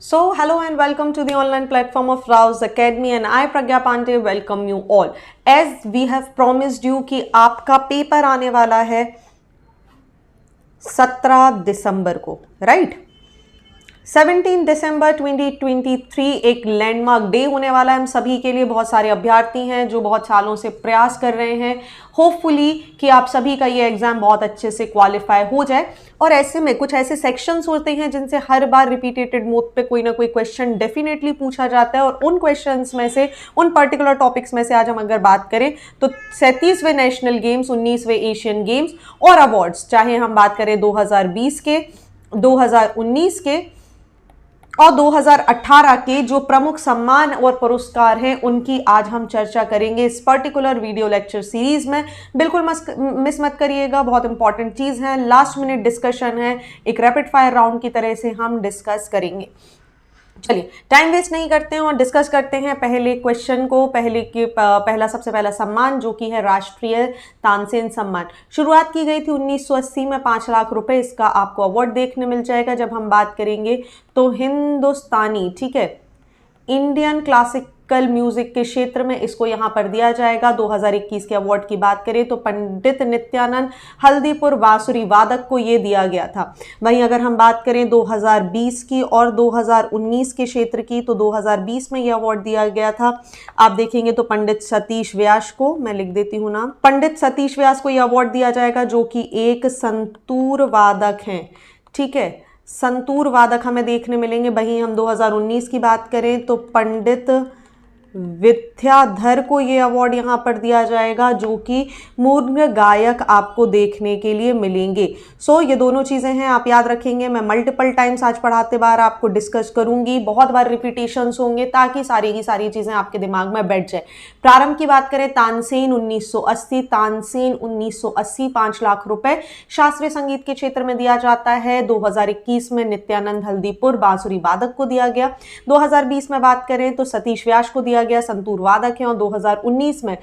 So, hello and welcome to the online platform of Rao's Academy and I, Pragya Pandey, welcome you all. As we have promised you कि आपका paper आने वाला है 17 दिसंबर को, right? 17 दिसंबर 2023 एक landmark day होने वाला है हम सभी के लिए। बहुत सारे अभ्यर्थी हैं जो बहुत सालों से प्रयास कर रहे हैं होपफुली कि आप सभी का ये एग्जाम बहुत अच्छे से क्वालिफाई हो जाए। और ऐसे में कुछ ऐसे सेक्शंस होते हैं जिनसे हर बार रिपीटेटेड मोड पे कोई ना कोई क्वेश्चन डेफिनेटली पूछा जाता है और उन क्वेश्चंस में से, उन पर्टिकुलर टॉपिक्स में से आज हम अगर बात करें तो 37वें नेशनल गेम्स, 19वें एशियन गेम्स और अवार्ड्स, चाहे हम बात करें 2020 के, 2019 के और 2018 के जो प्रमुख सम्मान और पुरस्कार हैं उनकी आज हम चर्चा करेंगे इस पर्टिकुलर वीडियो लेक्चर सीरीज में। बिल्कुल मिस मत करिएगा, बहुत इंपॉर्टेंट चीज है, लास्ट मिनट डिस्कशन है, एक रैपिड फायर राउंड की तरह से हम डिस्कस करेंगे। चलिए टाइम वेस्ट नहीं करते हैं और डिस्कस करते हैं पहले क्वेश्चन को। सबसे पहला सम्मान जो कि है राष्ट्रीय तानसेन सम्मान। शुरुआत की गई थी 1980 में, 5 लाख रुपए इसका आपको अवार्ड देखने मिल जाएगा। जब हम बात करेंगे तो हिंदुस्तानी, ठीक है, इंडियन क्लासिकल म्यूजिक के क्षेत्र में इसको यहां पर दिया जाएगा। 2021 के अवार्ड की बात करें तो पंडित नित्यानंद हल्दीपुर बांसुरी वादक को यह दिया गया था। वहीं अगर हम बात करें 2020 की और 2019 के क्षेत्र की तो 2020 में यह अवार्ड दिया गया था। आप देखेंगे तो पंडित सतीश व्यास को, मैं लिख देती हूं नाम, पंडित सतीश व्यास को यह अवार्ड दिया जाएगा जो कि एक संतूर वादक हैं, ठीक है, संतूर वादक हमें देखने मिलेंगे। वहीं हम 2019 की बात करें तो पंडित विद्याधर को ये अवार्ड यहाँ पर दिया जाएगा जो कि मूर्ख गायक आपको देखने के लिए मिलेंगे। सो ये दोनों चीज़ें हैं, आप याद रखेंगे। मैं मल्टीपल टाइम्स आज पढ़ाते बार आपको डिस्कस करूंगी, बहुत बार रिपीटेशंस होंगे ताकि सारी की सारी चीज़ें आपके दिमाग में बैठ जाए। प्रारंभ की बात करें, तानसेन 1980, तानसेन 1980 5 लाख रुपए शास्त्रीय संगीत के क्षेत्र में दिया जाता है। 2021 में नित्यानंद हल्दीपुर बांसुरी वादक को दिया गया। 2020 में बात करें तो सतीश व्यास को दिया गया, संतूर वादक है। और 2019 में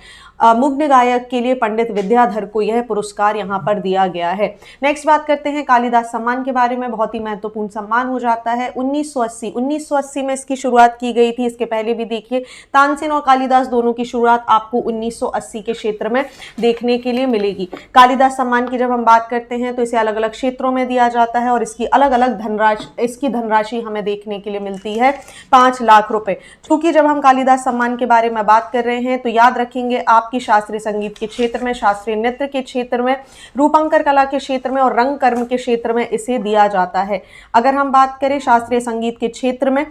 मुग्ध गायक के लिए पंडित विद्याधर को यह पुरस्कार यहां पर दिया गया है। नेक्स्ट बात करते हैं कालिदास सम्मान के बारे में। बहुत ही महत्वपूर्ण सम्मान हो जाता है। 1980 में इसकी शुरुआत की गई थी। इसके पहले भी देखिए तानसेन और कालिदास दोनों की शुरुआत आपको 1980 के क्षेत्र में देखने के लिए मिलेगी। कालिदास सम्मान की जब हम बात करते हैं तो इसे अलग अलग क्षेत्रों में दिया जाता है और इसकी अलग अलग धनराशि हमें देखने के लिए मिलती है 5 लाख रुपए। क्योंकि जब हम कालिदास सम्मान के बारे में बात कर रहे हैं तो याद रखेंगे आपकी शास्त्रीय संगीत के क्षेत्र में, शास्त्रीय नृत्य के क्षेत्र में, रूपंकर कला के क्षेत्र में और रंग कर्म के क्षेत्र में इसे दिया जाता है। अगर हम बात करें शास्त्रीय संगीत के क्षेत्र में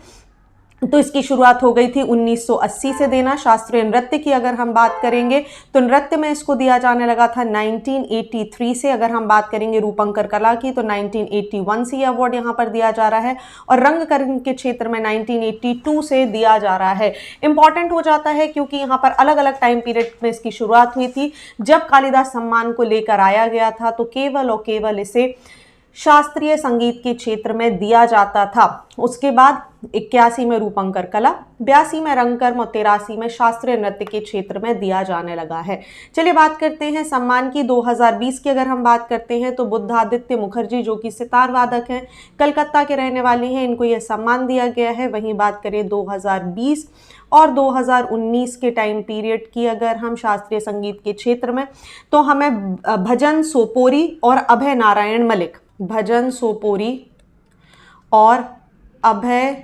तो इसकी शुरुआत हो गई थी 1980 से देना। शास्त्रीय नृत्य की अगर हम बात करेंगे तो नृत्य में इसको दिया जाने लगा था 1983 से। अगर हम बात करेंगे रूपंकर कला की तो 1981 से ये अवार्ड यहाँ पर दिया जा रहा है और रंगकर्म के क्षेत्र में 1982 से दिया जा रहा है। इंपॉर्टेंट हो जाता है क्योंकि यहाँ पर अलग अलग टाइम पीरियड में इसकी शुरुआत हुई थी। जब कालिदास सम्मान को लेकर आया गया था तो केवल और केवल इसे शास्त्रीय संगीत के क्षेत्र में दिया जाता था। उसके बाद 81 में रूपंकर कला, 82 में रंगकर्म और 83 में शास्त्रीय नृत्य के क्षेत्र में दिया जाने लगा है। चलिए बात करते हैं सम्मान की। 2020 की अगर हम बात करते हैं तो बुद्धादित्य मुखर्जी जो कि सितार वादक हैं, कलकत्ता के रहने वाले हैं, इनको यह सम्मान दिया गया है। वहीं बात करें 2020 और 2019 के टाइम पीरियड की अगर हम शास्त्रीय संगीत के क्षेत्र में तो हमें भजन सोपोरी और अभय नारायण मलिक, भजन सोपोरी और अभय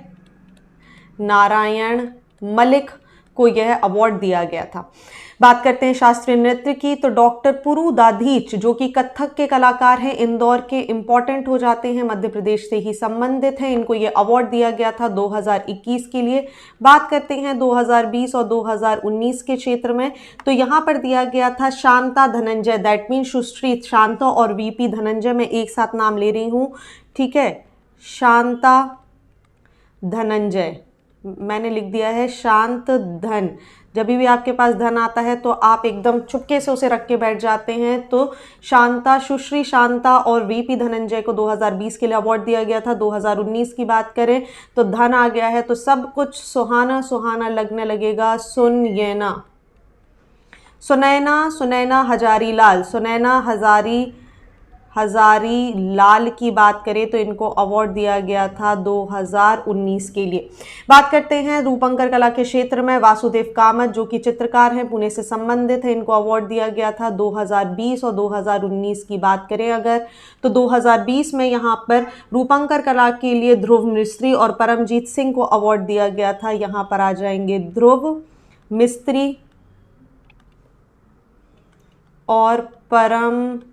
नारायण मलिक को यह अवार्ड दिया गया था। बात करते हैं शास्त्रीय नृत्य की तो डॉक्टर पुरु दाधीच जो कि कथक के कलाकार हैं, इंदौर के, इंपॉर्टेंट हो जाते हैं, मध्य प्रदेश से ही संबंधित हैं, इनको यह अवार्ड दिया गया था 2021 के लिए। बात करते हैं 2020 और 2019 के क्षेत्र में तो यहाँ पर दिया गया था शांता धनंजय, दैट मीन सुश्री शांता और वीपी धनंजय, मैं एक साथ नाम ले रही हूँ, ठीक है, शांता धनंजय, मैंने लिख दिया है शांत धन। जब भी आपके पास धन आता है तो आप एकदम चुपके से उसे रख के बैठ जाते हैं। तो शांता, सुश्री शांता और वीपी धनंजय को 2020 के लिए अवार्ड दिया गया था। 2019 की बात करें तो धन आ गया है तो सब कुछ सुहाना सुहाना लगने लगेगा। सुनैना हजारीलाल, सुनैना हजारी हजारी लाल की बात करें तो इनको अवार्ड दिया गया था 2019 के लिए। बात करते हैं रूपंकर कला के क्षेत्र में, वासुदेव कामत जो कि चित्रकार हैं, पुणे से संबंधित है, इनको अवार्ड दिया गया था 2020। और 2019 की बात करें अगर तो 2020 में यहाँ पर रूपंकर कला के लिए ध्रुव मिस्त्री और परमजीत सिंह को अवार्ड दिया गया था। यहाँ पर आ जाएंगे ध्रुव मिस्त्री और परमजीत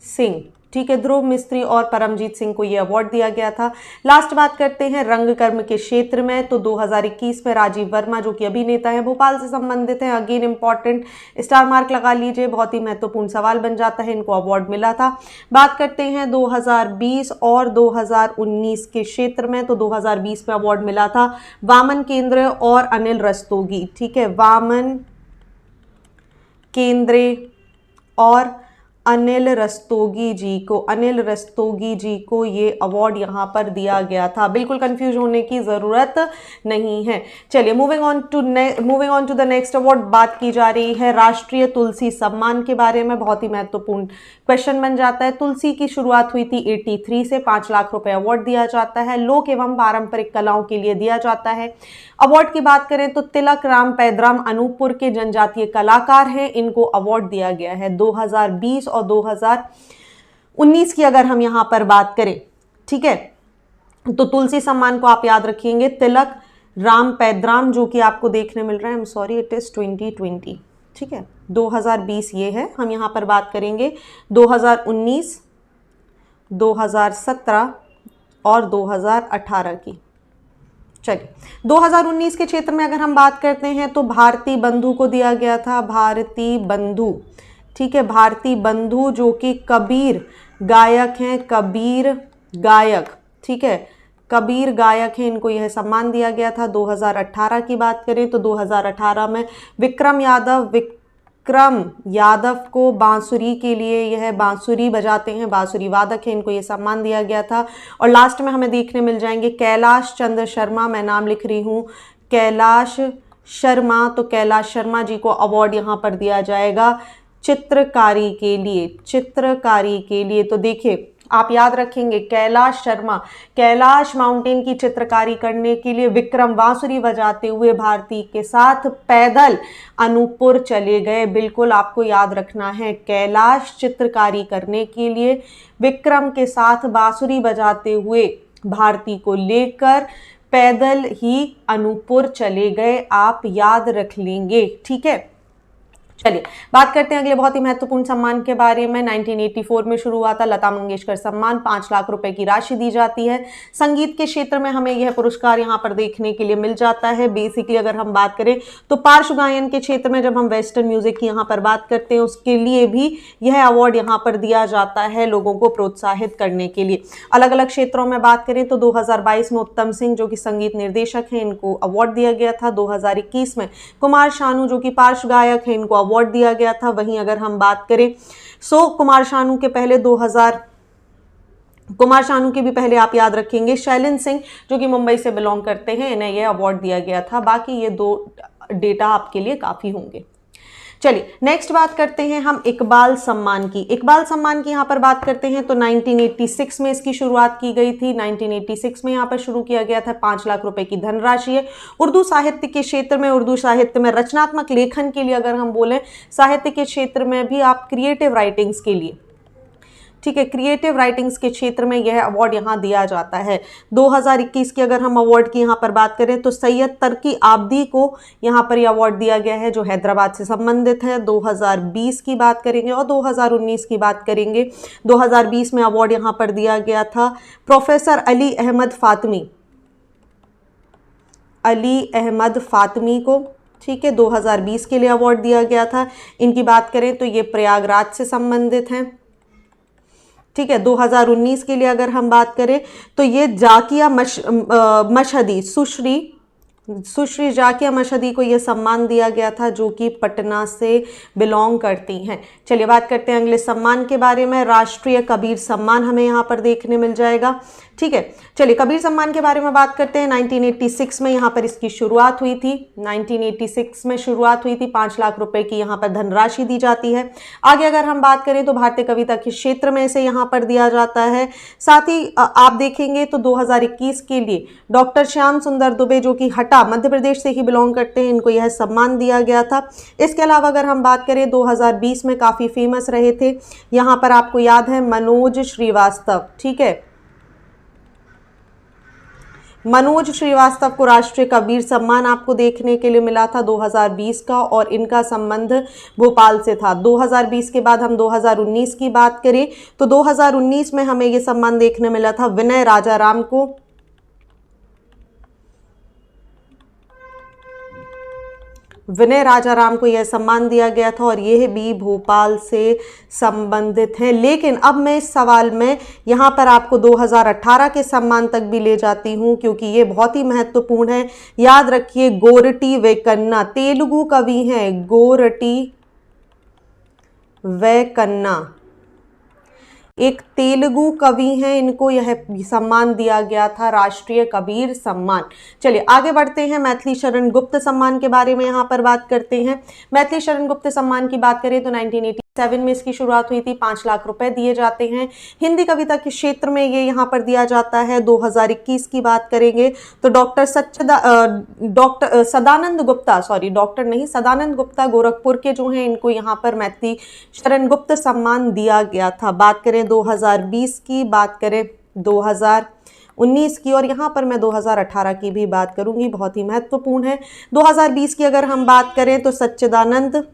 सिंह, ठीक है, ध्रुव मिस्त्री और परमजीत सिंह को ये अवार्ड दिया गया था। लास्ट बात करते हैं रंगकर्म के क्षेत्र में, तो 2021 में राजीव वर्मा जो कि अभिनेता हैं, भोपाल से संबंधित हैं, अगेन इंपॉर्टेंट, स्टार मार्क लगा लीजिए, बहुत ही महत्वपूर्ण सवाल बन जाता है, इनको अवार्ड मिला था। बात करते हैं 2020 और 2019 के क्षेत्र में, तो 2020 में अवार्ड मिला था वामन केंद्रे और अनिल रस्तोगी, ठीक है, वामन केंद्रे और अनिल रस्तोगी जी को ये अवार्ड यहाँ पर दिया गया था। बिल्कुल कंफ्यूज होने की ज़रूरत नहीं है। चलिए moving on to the next award, बात की जा रही है राष्ट्रीय तुलसी सम्मान के बारे में। बहुत ही महत्वपूर्ण क्वेश्चन बन जाता है। तुलसी की शुरुआत हुई थी 83 से, 5 लाख रुपए अवार्ड दिया जाता है, लोक एवं पारंपरिक कलाओं के लिए दिया जाता है। अवार्ड की बात करें तो तिलक राम पैदराम अनूपपुर के जनजातीय कलाकार हैं, इनको अवार्ड दिया गया है 2020 और 2019 की अगर हम यहां पर बात करें, ठीक है, तो तुलसी सम्मान को आप याद रखेंगे तिलक राम पैदराम जो कि आपको देखने मिल रहा है, सॉरी इट इज 2020, ठीक है, 2020 ये है। हम यहां पर बात करेंगे 2019, 2017 और 2018 की। चलिए 2019 के क्षेत्र में अगर हम बात करते हैं तो भारती बंधु को दिया गया था, भारती बंधु, ठीक है, भारती बंधु जो कि कबीर गायक हैं, कबीर गायक, ठीक है, कबीर गायक हैं, इनको यह सम्मान दिया गया था। 2018 की बात करें तो 2018 में विक्रम यादव को बांसुरी के लिए, यह बांसुरी बजाते हैं, बांसुरी वादक हैं, इनको ये सम्मान दिया गया था। और लास्ट में हमें देखने मिल जाएंगे कैलाश चंद्र शर्मा, मैं नाम लिख रही हूँ कैलाश शर्मा, तो कैलाश शर्मा जी को अवार्ड यहाँ पर दिया जाएगा चित्रकारी के लिए। तो देखिए आप याद रखेंगे कैलाश शर्मा कैलाश माउंटेन की चित्रकारी करने के लिए विक्रम बांसुरी बजाते हुए भारती के साथ पैदल अनूपपुर चले गए। बिल्कुल आपको याद रखना है, कैलाश चित्रकारी करने के लिए विक्रम के साथ बांसुरी बजाते हुए भारती को लेकर पैदल ही अनूपपुर चले गए, आप याद रख लेंगे, ठीक है। चलिए बात करते हैं अगले बहुत ही महत्वपूर्ण सम्मान के बारे में। 1984 में शुरू हुआ था लता मंगेशकर सम्मान, 5 लाख रुपए की राशि दी जाती है। संगीत के क्षेत्र में हमें यह पुरस्कार यहाँ पर देखने के लिए मिल जाता है। बेसिकली अगर हम बात करें तो पार्श्व गायन के क्षेत्र में जब हम वेस्टर्न म्यूजिक की यहाँ पर बात करते हैं उसके लिए भी यह अवार्ड यहाँ पर दिया जाता है लोगों को प्रोत्साहित करने के लिए। अलग अलग क्षेत्रों में बात करें तो 2022 में उत्तम सिंह जो कि संगीत निर्देशक हैं, इनको अवार्ड दिया गया था। 2021 में कुमार शानू जो कि पार्श्व गायक हैं, इनको अवार्ड दिया गया था। वहीं अगर हम बात करें कुमार शानू के भी पहले आप याद रखेंगे शैलेंद्र सिंह जो कि मुंबई से बिलोंग करते हैं, इन्हें यह अवार्ड दिया गया था। बाकी ये 2 डेटा आपके लिए काफी होंगे। चलिए नेक्स्ट बात करते हैं हम इकबाल सम्मान की। इकबाल सम्मान की यहाँ पर बात करते हैं तो 1986 में इसकी शुरुआत की गई थी। 1986 में यहाँ पर शुरू किया गया था। 5 लाख रुपए की धनराशि है। उर्दू साहित्य के क्षेत्र में, उर्दू साहित्य में रचनात्मक लेखन के लिए अगर हम बोलें, साहित्य के क्षेत्र में भी आप क्रिएटिव राइटिंग्स के लिए, ठीक है, क्रिएटिव राइटिंग्स के क्षेत्र में यह अवार्ड यहाँ दिया जाता है। 2021 की अगर हम अवार्ड की यहाँ पर बात करें तो सैयद तरकी आबदी को यहाँ पर यह अवार्ड दिया गया है जो हैदराबाद से संबंधित है। 2020 की बात करेंगे और 2019 की बात करेंगे। 2020 में अवार्ड यहाँ पर दिया गया था प्रोफेसर अली अहमद फातमी को, ठीक है, 2020 के लिए अवार्ड दिया गया था। इनकी बात करें तो ये प्रयागराज से संबंधित हैं, ठीक है। 2019 के लिए अगर हम बात करें तो ये जाकिया मशहदी, सुश्री सुश्री जाकिया मशहदी को यह सम्मान दिया गया था, जो कि पटना से बिलोंग करती हैं। चलिए बात करते हैं अगले सम्मान के बारे में। राष्ट्रीय कबीर सम्मान हमें यहाँ पर देखने मिल जाएगा। ठीक है, चलिए कबीर सम्मान के बारे में बात करते हैं। 1986 में यहाँ पर इसकी शुरुआत हुई थी। 1986 में शुरुआत हुई थी। 5 लाख रुपए की यहाँ पर धनराशि दी जाती है। आगे अगर हम बात करें तो भारतीय कविता के क्षेत्र में इसे यहाँ पर दिया जाता है। साथ ही आप देखेंगे तो 2021 के लिए डॉक्टर श्याम सुंदर दुबे, जो कि हटा मध्य प्रदेश से ही बिलोंग करते हैं, इनको यह सम्मान दिया गया था। इसके अलावा अगर हम बात करें 2020 में काफ़ी फेमस रहे थे, यहाँ पर आपको याद है मनोज श्रीवास्तव। ठीक है, मनोज श्रीवास्तव को राष्ट्रीय कबीर सम्मान आपको देखने के लिए मिला था 2020 का, और इनका संबंध भोपाल से था। 2020 के बाद हम 2019 की बात करें तो 2019 में हमें ये सम्मान देखने मिला था विनय राजाराम को। विनय राजाराम को यह सम्मान दिया गया था और यह भी भोपाल से संबंधित है। लेकिन अब मैं इस सवाल में यहाँ पर आपको 2018 के सम्मान तक भी ले जाती हूँ, क्योंकि ये बहुत ही महत्वपूर्ण है। याद रखिए, गोरटी वेकन्ना तेलुगु कवि हैं। गोरटी वेकन्ना एक तेलुगु कवि हैं, इनको यह सम्मान दिया गया था, राष्ट्रीय कबीर सम्मान। चलिए आगे बढ़ते हैं। मैथिली शरण गुप्त सम्मान के बारे में यहाँ पर बात करते हैं। मैथिली शरण गुप्त सम्मान की बात करें तो 1987 में इसकी शुरुआत हुई थी। 5 लाख रुपए दिए जाते हैं। हिंदी कविता के क्षेत्र में ये यहाँ पर दिया जाता है। 2021 की बात करेंगे तो doctor Sadanand Gupta, sorry doctor नहीं, सदानंद गुप्ता गोरखपुर के जो हैं, इनको यहाँ पर मैथिली शरण गुप्त सम्मान दिया गया था। बात करें 2020 की, बात करें 2019 की, और यहाँ पर मैं 2018 की भी बात करूंगी, बहुत ही महत्वपूर्ण है। 2020 की अगर हम बात करें तो सच्चिदानंद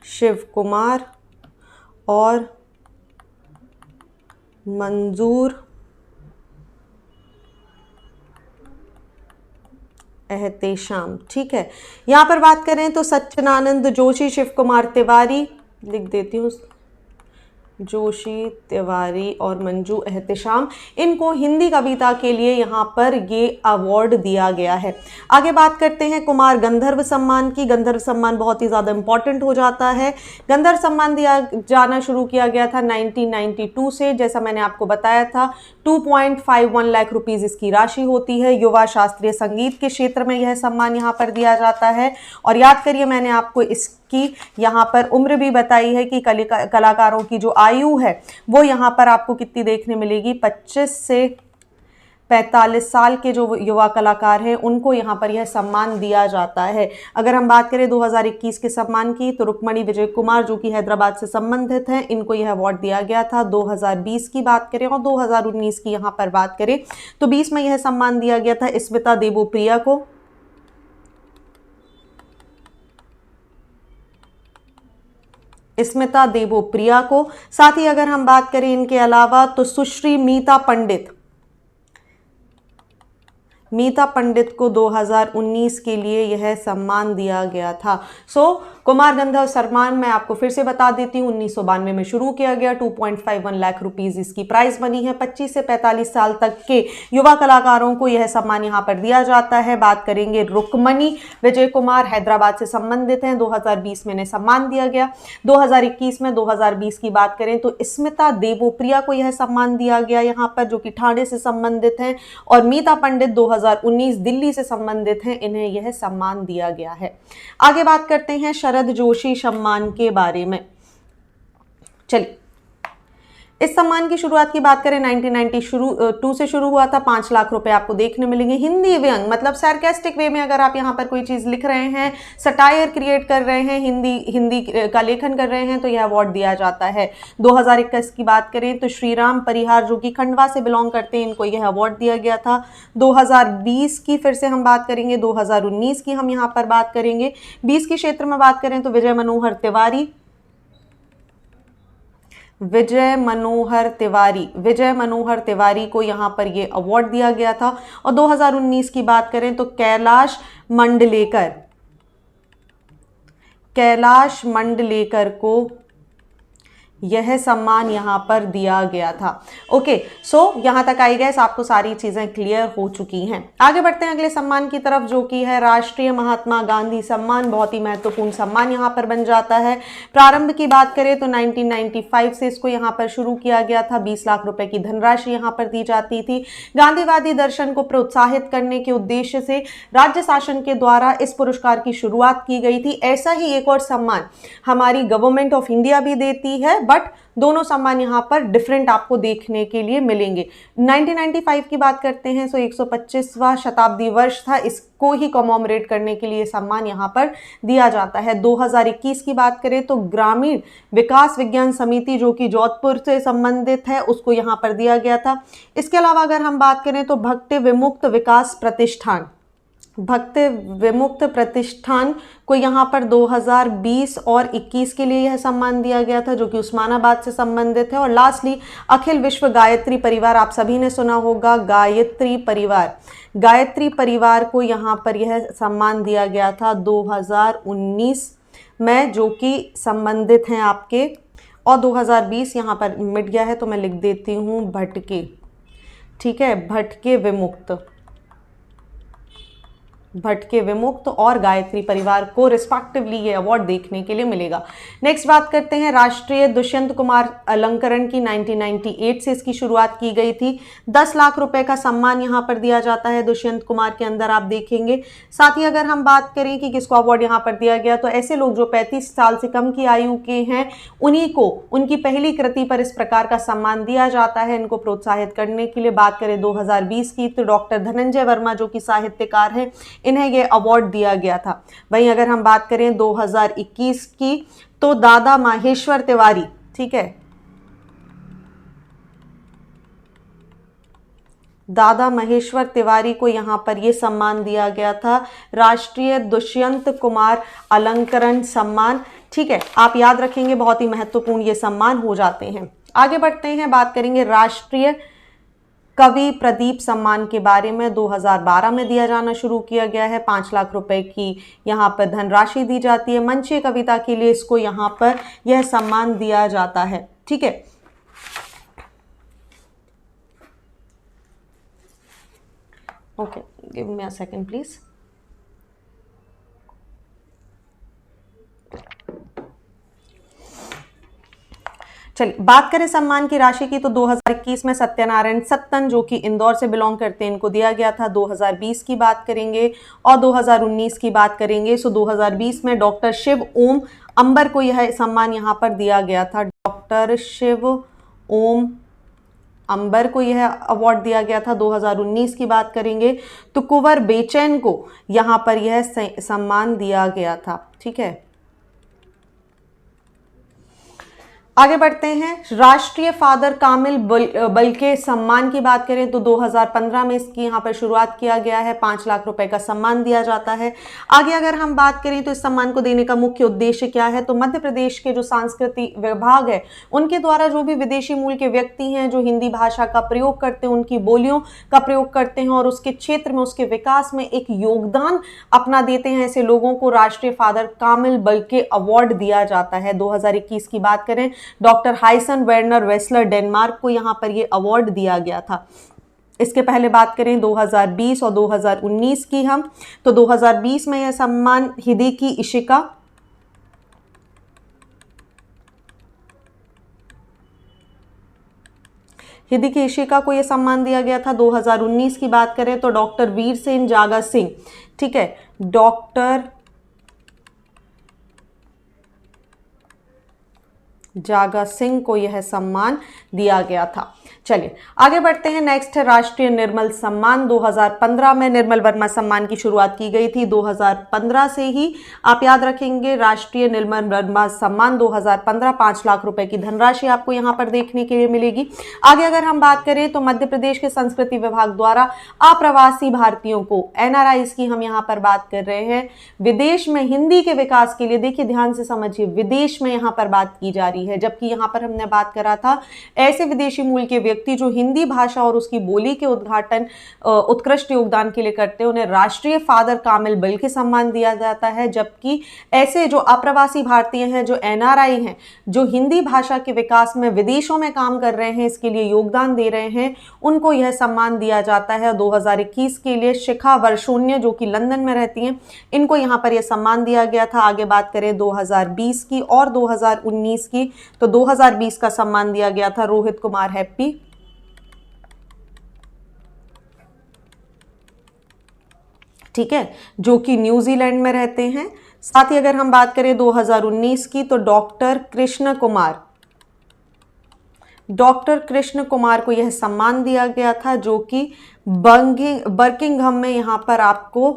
शिव कुमार और मंजूर एहतेशाम। ठीक है, यहाँ पर बात करें तो सच्चिदानंद जोशी, शिव कुमार तिवारी, लिख देती हूँ, जोशी, तिवारी और मंजू एहतेशाम, इनको हिंदी कविता के लिए यहाँ पर ये अवार्ड दिया गया है। आगे बात करते हैं कुमार गंधर्व सम्मान की। गंधर्व सम्मान बहुत ही ज़्यादा इंपॉर्टेंट हो जाता है। गंधर्व सम्मान दिया जाना शुरू किया गया था 1992 से। जैसा मैंने आपको बताया था, 2.51 लाख रुपीज़ इसकी राशि होती है। युवा शास्त्रीय संगीत के क्षेत्र में यह सम्मान यहाँ पर दिया जाता है। और याद करिए, मैंने आपको इसकी यहाँ पर उम्र भी बताई है कि कलाकारों की जो आयु है वो यहाँ पर आपको कितनी देखने मिलेगी, 25 से 45 साल के जो युवा कलाकार हैं उनको यहाँ पर यह सम्मान दिया जाता है। अगर हम बात करें 2021 के सम्मान की तो रुक्मणी विजय कुमार, जो कि हैदराबाद से संबंधित हैं, इनको यह अवार्ड दिया गया था। 2020 की बात करें और 2019 की यहाँ पर बात करें तो 20 में यह सम्मान दिया गया था स्मिता देवोप्रिया को। स्मिता देवोप्रिया को। साथ ही अगर हम बात करें इनके अलावा तो सुश्री मीता पंडित को 2019 के लिए यह सम्मान दिया गया था। कुमार गंधर्व सम्मान मैं आपको फिर से बता देती हूँ, 1992 में शुरू किया गया। 2.51 लाख रुपीज इसकी प्राइस मनी है। 25 से 45 साल तक के युवा कलाकारों को यह सम्मान यहाँ पर दिया जाता है। बात करेंगे रुक्मणी विजय कुमार, हैदराबाद से संबंधित हैं, 2020 में इन्हें सम्मान दिया गया। 2021 में 2020 की बात करें तो स्मिता देवोप्रिया को यह सम्मान दिया गया यहाँ पर, जो कि ठाणे से संबंधित हैं। और मीता पंडित 2019 दिल्ली से संबंधित हैं, इन्हें यह सम्मान दिया गया है। आगे बात करते हैं शरद जोशी सम्मान के बारे में। चलिए, इस सम्मान की शुरुआत की बात करें 1992 से शुरू हुआ था। 5 लाख रुपए आपको देखने मिलेंगे। हिंदी व्यंग मतलब सार्कास्टिक वे में अगर आप यहाँ पर कोई चीज़ लिख रहे हैं, सटायर क्रिएट कर रहे हैं, हिंदी का लेखन कर रहे हैं, तो यह अवार्ड दिया जाता है। 2021 की बात करें तो श्रीराम परिहार, जो कि खंडवा से बिलोंग करते हैं, इनको यह अवार्ड दिया गया था। 2020 की फिर से हम बात करेंगे, 2019 की हम यहाँ पर बात करेंगे। 20 के क्षेत्र में बात करें तो विजय मनोहर तिवारी को यहाँ पर ये अवार्ड दिया गया था। और 2019 की बात करें तो कैलाश मंडलेकर को यह सम्मान यहाँ पर दिया गया था। ओके, सो यहाँ तक आई गैस आपको सारी चीज़ें क्लियर हो चुकी हैं। आगे बढ़ते हैं अगले सम्मान की तरफ, जो कि है राष्ट्रीय महात्मा गांधी सम्मान। बहुत ही महत्वपूर्ण सम्मान यहाँ पर बन जाता है। प्रारंभ की बात करें तो 1995 से इसको यहाँ पर शुरू किया गया था। 20 लाख रुपए की धनराशि यहाँ पर दी जाती थी। गांधीवादी दर्शन को प्रोत्साहित करने के उद्देश्य से राज्य शासन के द्वारा इस पुरस्कार की शुरुआत की गई थी। ऐसा ही एक और सम्मान हमारी गवर्नमेंट ऑफ इंडिया भी देती है, बट दोनों सम्मान यहाँ पर डिफरेंट आपको देखने के लिए मिलेंगे। 1995 की बात करते हैं तो 125वां शताब्दी वर्ष था, इसको ही कॉमेमोरेट करने के लिए सम्मान यहाँ पर दिया जाता है। 2021 की बात करें तो ग्रामीण विकास विज्ञान समिति, जो कि जोधपुर से संबंधित है, उसको यहाँ पर दिया गया था। इसके अलावा अगर हम बात करें तो भक्ति विमुक्त विकास प्रतिष्ठान, भक्ति विमुक्त प्रतिष्ठान को यहाँ पर 2020 और 21 के लिए यह सम्मान दिया गया था, जो कि उस्मानाबाद से संबंधित है। और लास्टली अखिल विश्व गायत्री परिवार, आप सभी ने सुना होगा गायत्री परिवार, गायत्री परिवार को यहाँ पर यह सम्मान दिया गया था 2019 में, जो कि संबंधित हैं आपके, और 2020 यहाँ पर मिट गया है तो मैं लिख देती हूँ भटके, ठीक है, भटके विमुक्त, भटके विमुक्त और गायत्री परिवार को रिस्पेक्टिवली ये अवार्ड देखने के लिए मिलेगा। नेक्स्ट बात करते हैं राष्ट्रीय दुष्यंत कुमार अलंकरण की। 1998 से इसकी शुरुआत की गई थी। 10 लाख रुपए का सम्मान यहाँ पर दिया जाता है दुष्यंत कुमार के अंदर, आप देखेंगे। साथ ही अगर हम बात करें कि किसको अवार्ड यहाँ पर दिया गया, तो ऐसे लोग जो 35 साल से कम की आयु के हैं, उन्हीं को उनकी पहली कृति पर इस प्रकार का सम्मान दिया जाता है, इनको प्रोत्साहित करने के लिए। बात करें 2020 की तो डॉक्टर धनंजय वर्मा, जो कि साहित्यकार हैं, इन्हें ये अवार्ड दिया गया था। वहीं अगर हम बात करें 2021 की तो दादा माहेश्वर तिवारी, ठीक है, दादा महेश्वर तिवारी को यहाँ पर ये सम्मान दिया गया था, राष्ट्रीय दुष्यंत कुमार अलंकरण सम्मान, ठीक है। आप याद रखेंगे, बहुत ही महत्वपूर्ण ये सम्मान हो जाते हैं। आगे बढ़ते हैं, बात करेंगे राष्ट्रीय कवि प्रदीप सम्मान के बारे में। 2012 में दिया जाना शुरू किया गया है। 5 लाख रुपए की यहाँ पर धनराशि दी जाती है। मंचीय कविता के लिए इसको यहाँ पर यह सम्मान दिया जाता है, ठीक है। Okay, give me a second please. चलिए बात करें सम्मान की राशि की, तो 2021 में सत्यनारायण सत्तन, जो कि इंदौर से बिलोंग करते हैं, इनको दिया गया था। 2020 की बात करेंगे और 2019 की बात करेंगे। सो 2020 में डॉक्टर शिव ओम अंबर को यह सम्मान यहाँ पर दिया गया था। डॉक्टर शिव ओम अंबर को यह अवार्ड दिया गया था। 2019 की बात करेंगे तो कुंवर बेचैन को यहाँ पर यह सम्मान दिया गया था, ठीक है। आगे बढ़ते हैं, राष्ट्रीय फादर कामिल बल्के सम्मान की बात करें तो 2015 में इसकी यहाँ पर शुरुआत किया गया है। 5 लाख रुपए का सम्मान दिया जाता है। आगे अगर हम बात करें तो इस सम्मान को देने का मुख्य उद्देश्य क्या है, तो मध्य प्रदेश के जो सांस्कृतिक विभाग है, उनके द्वारा जो भी विदेशी मूल के व्यक्ति हैं जो हिंदी भाषा का प्रयोग करते हैं, उनकी बोलियों का प्रयोग करते हैं और उसके क्षेत्र में, उसके विकास में एक योगदान अपना देते हैं, ऐसे लोगों को राष्ट्रीय फादर कामिल बल्के अवार्ड दिया जाता है। 2021 की बात करें, डॉक्टर हाइसन वेर्नर वेस्लर डेनमार्क को यहां पर यह अवार्ड दिया गया था। इसके पहले बात करें 2020 और 2019 की हम, तो 2020 में यह सम्मान हिदेकी इशिका, हिदेकी इशिका को यह सम्मान दिया गया था। 2019 की बात करें तो डॉक्टर वीर सेन जागा सिंह, ठीक है, डॉक्टर जागा सिंह को यह सम्मान दिया गया था। चलिए आगे बढ़ते हैं, नेक्स्ट है राष्ट्रीय निर्मल सम्मान। 2015 में निर्मल वर्मा सम्मान की शुरुआत की गई थी। 2015 से ही आप याद रखेंगे, राष्ट्रीय निर्मल वर्मा सम्मान 2015, 5 लाख रुपए की धनराशि आपको यहां पर देखने के लिए मिलेगी। आगे अगर हम बात करें तो मध्य प्रदेश के संस्कृति विभाग द्वारा अप्रवासी भारतीयों को, एनआरआईज की हम यहां पर बात कर रहे हैं, विदेश में हिंदी के विकास के लिए, देखिए ध्यान से समझिए, विदेश में यहां पर बात की जा रही है, जबकि यहां पर हमने बात करा था ऐसे विदेशी मूल के व्यक्ति जो हिंदी भाषा और उसकी बोली के उत्कृष्ट योगदान के लिए करते हैं उन्हें राष्ट्रीय फादर कामिल बिल के सम्मान दिया जाता है। जबकि ऐसे जो अप्रवासी भारतीय हैं, जो NRI हैं, जो हिंदी भाषा के विकास में विदेशों में काम कर रहे हैं, इसके लिए योगदान दे रहे हैं, उनको यह सम्मान दिया जाता है। 2021 के लिए शिखा वर्षोन्य जो कि लंदन में रहती हैं, इनको यहाँ पर यह सम्मान दिया गया था। आगे बात करें 2020 की और 2019 की, तो 2020 का सम्मान दिया गया था रोहित कुमार हैप्पी, ठीक है, जो कि न्यूजीलैंड में रहते हैं। साथ ही अगर हम बात करें 2019 की, तो डॉक्टर कृष्ण कुमार को यह सम्मान दिया गया था, जो कि बर्किंघम में यहां पर आपको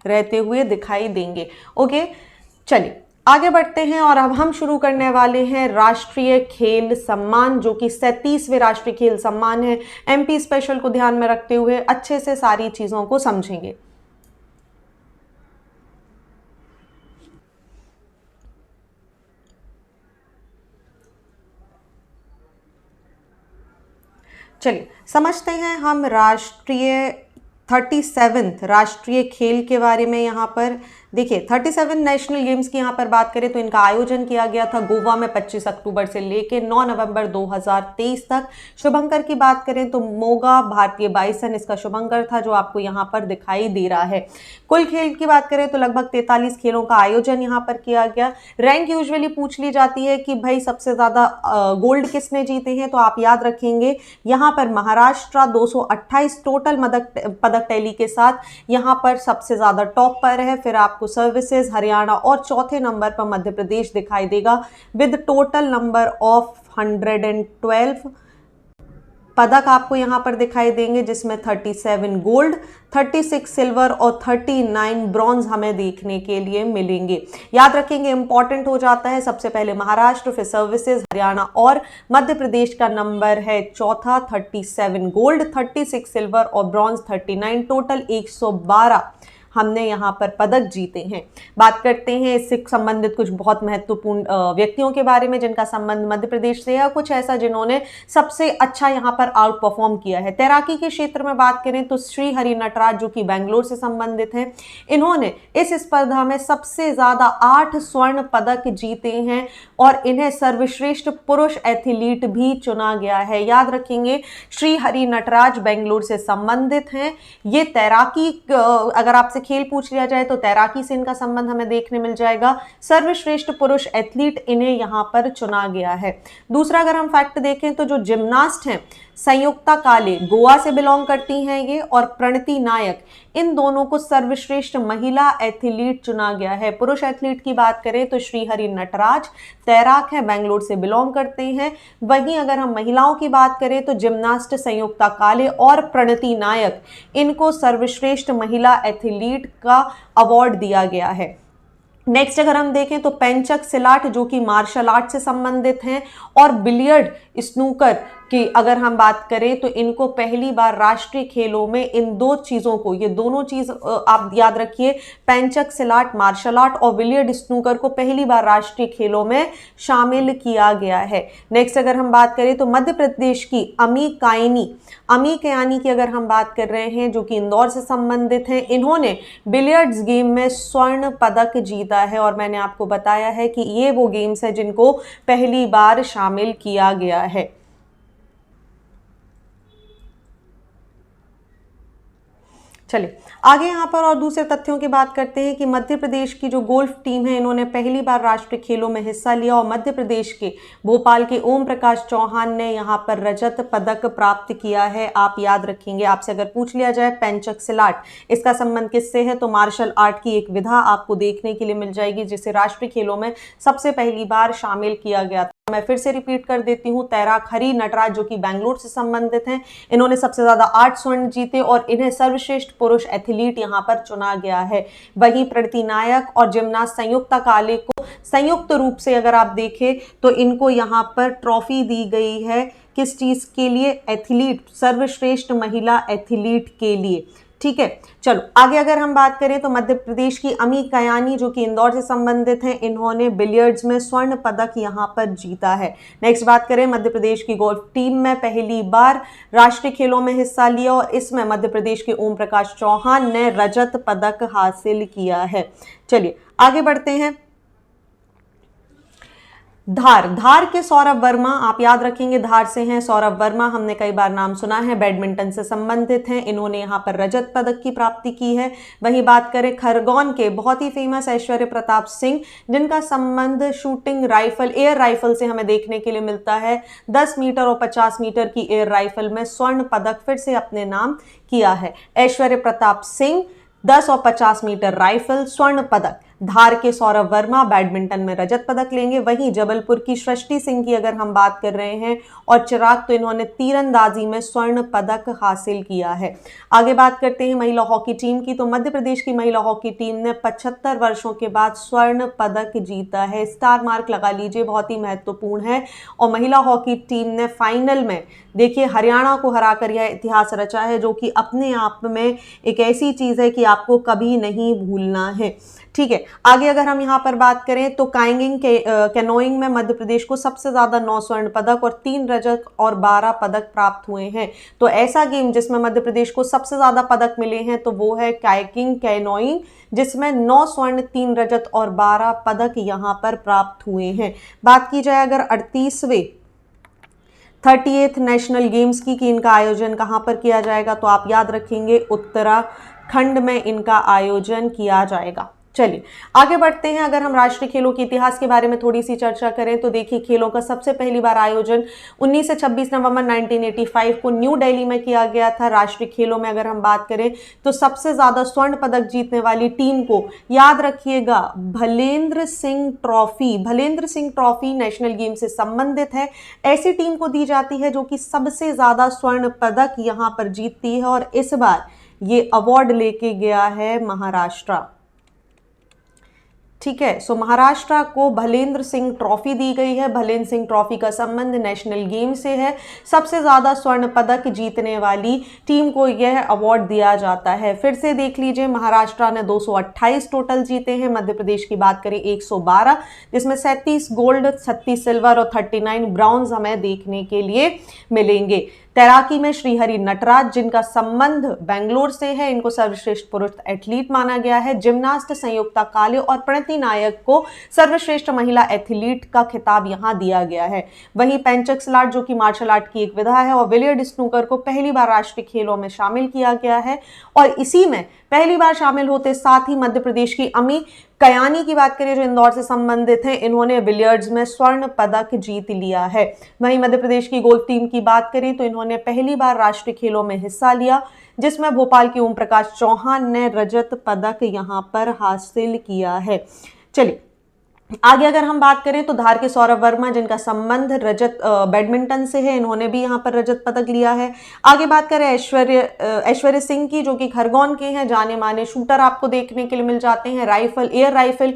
रहते हुए दिखाई देंगे। ओके, चलिए आगे बढ़ते हैं और अब हम शुरू करने वाले हैं राष्ट्रीय खेल सम्मान, जो कि 37वें राष्ट्रीय खेल सम्मान है। MP स्पेशल को ध्यान में रखते हुए अच्छे से सारी चीजों को समझेंगे। चलिए समझते हैं हम 37वें राष्ट्रीय खेल के बारे में। यहाँ पर देखिए 37 नेशनल गेम्स की यहाँ पर बात करें तो इनका आयोजन किया गया था गोवा में 25 अक्टूबर से लेकर 9 नवंबर 2023 तक। शुभंकर की बात करें तो मोगा भारतीय बाइसन इसका शुभंकर था, जो आपको यहाँ पर दिखाई दे रहा है। कुल खेल की बात करें तो लगभग 43 खेलों का आयोजन यहाँ पर किया गया। रैंक यूजुअली पूछ ली जाती है कि भाई सबसे ज्यादा गोल्ड किसने जीते हैं, तो आप याद रखेंगे यहाँ पर महाराष्ट्र 228 टोटल पदक टैली के साथ यहाँ पर सबसे ज्यादा टॉप पर है। फिर आपको सर्विसेज हरियाणा और चौथे नंबर पर मध्य प्रदेश दिखाई देगा विद टोटल नंबर ऑफ 112 पदक आपको यहां पर दिखाई देंगे, जिसमें 37 गोल्ड, 36 सिल्वर और 39 ब्रॉन्ज हमें देखने के लिए मिलेंगे। याद रखेंगे, इंपॉर्टेंट हो जाता है, सबसे पहले महाराष्ट्र, फिर सर्विसेज हरियाणा और मध्य प्रदेश का नंबर है चौथा 37 गोल्ड, 36 सिल्वर और ब्रॉन्ज 39, टोटल 112 हमने यहाँ पर पदक जीते हैं। बात करते हैं इससे संबंधित कुछ बहुत महत्वपूर्ण व्यक्तियों के बारे में जिनका संबंध मध्य प्रदेश से है, कुछ ऐसा जिन्होंने सबसे अच्छा यहाँ पर आउट परफॉर्म किया है। तैराकी के क्षेत्र में बात करें तो श्री हरि नटराज जो कि बेंगलोर से संबंधित हैं, इन्होंने इस स्पर्धा में सबसे ज्यादा 8 स्वर्ण पदक जीते हैं और इन्हें सर्वश्रेष्ठ पुरुष एथलीट भी चुना गया है। याद रखेंगे, श्री हरि नटराज बेंगलोर से संबंधित हैं। ये तैराकी, अगर आपसे खेल पूछ लिया जाए तो तैराकी से इनका संबंध हमें देखने मिल जाएगा। सर्वश्रेष्ठ पुरुष एथलीट इन्हें यहां पर चुना गया है। दूसरा अगर हम फैक्ट देखें तो जो जिम्नास्ट हैं, संयुक्ता काले गोवा से बिलोंग करती हैं ये, और प्रणति नायक, इन दोनों को सर्वश्रेष्ठ महिला एथलीट चुना गया है। पुरुष एथलीट की बात करें तो श्री हरि नटराज तैराक है, बेंगलोर से बिलोंग करते हैं। वहीं अगर हम महिलाओं की बात करें तो जिम्नास्ट संयुक्ता काले और प्रणति नायक, इनको सर्वश्रेष्ठ महिला एथलीट का अवार्ड दिया गया है। नेक्स्ट अगर हम देखें तो पेंचक सिलाट जो कि मार्शल आर्ट से संबंधित हैं, और बिलियर्ड स्नूकर की अगर हम बात करें तो इनको पहली बार राष्ट्रीय खेलों में इन दो चीजों को, ये दोनों चीज आप याद रखिए, पेंचक सिलाट मार्शल आर्ट और बिलियर्ड स्नूकर को पहली बार राष्ट्रीय खेलों में शामिल किया गया है। नेक्स्ट अगर हम बात करें तो मध्य प्रदेश की अमी कयानी की अगर हम बात कर रहे हैं, जो कि इंदौर से संबंधित हैं, इन्होंने बिलियर्ड्स गेम में स्वर्ण पदक जीता है। और मैंने आपको बताया है कि ये वो गेम्स है जिनको पहली बार शामिल किया गया है। चलिए आगे यहाँ पर और दूसरे तथ्यों की बात करते हैं कि मध्य प्रदेश की जो गोल्फ टीम है, इन्होंने पहली बार राष्ट्रीय खेलों में हिस्सा लिया और मध्य प्रदेश के भोपाल के ओम प्रकाश चौहान ने यहाँ पर रजत पदक प्राप्त किया है। आप याद रखेंगे, आपसे अगर पूछ लिया जाए पेंचक सिलाट, इसका संबंध किससे है, तो मार्शल आर्ट की एक विधा आपको देखने के लिए मिल जाएगी जिसे राष्ट्रीय खेलों में सबसे पहली बार शामिल किया गया था। मैं फिर से रिपीट कर देती हूँ, तैराक हरि नटराज जो कि बेंगलोर से संबंधित हैं, इन्होंने सबसे ज्यादा 8 स्वर्ण जीते और इन्हें सर्वश्रेष्ठ पुरुष एथलीट यहाँ पर चुना गया है। वहीं प्रणति नायक और जिम्नास्ट संयुक्ता काले को संयुक्त रूप से अगर आप देखें तो इनको यहाँ पर ट्रॉफी दी गई है, किस चीज के लिए, एथलीट, सर्वश्रेष्ठ महिला एथलीट के लिए। ठीक है, चलो आगे अगर हम बात करें तो मध्य प्रदेश की अमी कयानी जो कि इंदौर से संबंधित हैं, इन्होंने बिलियर्ड्स में स्वर्ण पदक यहां पर जीता है। नेक्स्ट बात करें मध्य प्रदेश की गोल्फ टीम में पहली बार राष्ट्रीय खेलों में हिस्सा लिया और इसमें मध्य प्रदेश के ओम प्रकाश चौहान ने रजत पदक हासिल किया है। चलिए आगे बढ़ते हैं। धार के सौरभ वर्मा, आप याद रखेंगे धार से हैं सौरभ वर्मा, हमने कई बार नाम सुना है, बैडमिंटन से संबंधित हैं, इन्होंने यहां पर रजत पदक की प्राप्ति की है। वहीं बात करें खरगोन के बहुत ही फेमस ऐश्वर्य प्रताप सिंह, जिनका संबंध शूटिंग राइफल एयर राइफल से हमें देखने के लिए मिलता है। 10 मीटर और 50 मीटर की एयर राइफल में स्वर्ण पदक फिर से अपने नाम किया है। ऐश्वर्य प्रताप सिंह 10 और 50 मीटर राइफल स्वर्ण पदक, धार के सौरभ वर्मा बैडमिंटन में रजत पदक लेंगे। वहीं जबलपुर की सृष्टि सिंह की अगर हम बात कर रहे हैं और चिराग, तो इन्होंने तीरंदाजी में स्वर्ण पदक हासिल किया है। आगे बात करते हैं महिला हॉकी टीम की, तो मध्य प्रदेश की महिला हॉकी टीम ने 75 वर्षों के बाद स्वर्ण पदक जीता है। स्टार मार्क लगा लीजिए, बहुत ही महत्वपूर्ण है। और महिला हॉकी टीम ने फाइनल में देखिए हरियाणा को हराकर यह इतिहास रचा है, जो कि अपने आप में एक ऐसी चीज है कि आपको कभी नहीं भूलना है। ठीक है, आगे अगर हम यहाँ पर बात करें तो काइंगिंग कैनोइंग में मध्य प्रदेश को सबसे ज्यादा 9 स्वर्ण पदक और 3 रजत और 12 पदक प्राप्त हुए हैं। तो ऐसा गेम जिसमें मध्य प्रदेश को सबसे ज्यादा पदक मिले हैं तो वो है काइंगिंग कैनोइंग, जिसमें 9 स्वर्ण 3 रजत और 12 पदक यहाँ पर प्राप्त हुए हैं। बात की जाए अगर 38वें 38th नेशनल गेम्स की कि इनका आयोजन कहाँ पर किया जाएगा, तो आप याद रखेंगे उत्तराखंड में इनका आयोजन किया जाएगा। चलिए आगे बढ़ते हैं। अगर हम राष्ट्रीय खेलों के इतिहास के बारे में थोड़ी सी चर्चा करें तो देखिए खेलों का सबसे पहली बार आयोजन 19 से 26 नवंबर 1985 को न्यू दिल्ली में किया गया था। राष्ट्रीय खेलों में अगर हम बात करें तो सबसे ज्यादा स्वर्ण पदक जीतने वाली टीम को याद रखिएगा भलेंद्र सिंह ट्रॉफी नेशनल गेम से संबंधित है। ऐसी टीम को दी जाती है जो कि सबसे ज्यादा स्वर्ण पदक यहां पर जीतती है और इस बार ये अवार्ड लेके गया है महाराष्ट्र। ठीक है, सो महाराष्ट्र को भलेंद्र सिंह ट्रॉफी दी गई है। भलेंद्र सिंह ट्रॉफी का संबंध नेशनल गेम से है। सबसे ज्यादा स्वर्ण पदक जीतने वाली टीम को यह अवार्ड दिया जाता है। फिर से देख लीजिए, महाराष्ट्र ने 228 टोटल जीते हैं। मध्य प्रदेश की बात करें 112, जिसमें 37 गोल्ड, 36 सिल्वर और 39 ब्राउन्ज हमें देखने के लिए मिलेंगे। तैराकी में श्रीहरि नटराज, जिनका संबंध बेंगलोर से है, इनको सर्वश्रेष्ठ पुरुष एथलीट माना गया है। जिम्नास्ट संयुक्ता काले और प्रणति नायक को सर्वश्रेष्ठ महिला एथलीट का खिताब यहां दिया गया है। वहीं पेंचक स्लाट जो कि मार्शल आर्ट की एक विधा है और बिलियर्ड स्नूकर को पहली बार राष्ट्रीय खेलों में शामिल किया गया है। और इसी में पहली बार शामिल होते साथ ही मध्य प्रदेश की अमी कयानी की बात करें जो इंदौर से संबंधित हैं, इन्होंने बिलियर्ड्स में स्वर्ण पदक जीत लिया है। वहीं मध्य प्रदेश की गोल्फ टीम की बात करें तो इन्होंने पहली बार राष्ट्रीय खेलों में हिस्सा लिया, जिसमें भोपाल के ओम प्रकाश चौहान ने रजत पदक यहां पर हासिल किया है। चलिए आगे अगर हम बात करें तो धार के सौरभ वर्मा, जिनका संबंध रजत बैडमिंटन से है, इन्होंने भी यहां पर रजत पदक लिया है। आगे बात करें ऐश्वर्य सिंह की, जो कि खरगोन के हैं, जाने माने शूटर आपको देखने के लिए मिल जाते हैं। एयर राइफल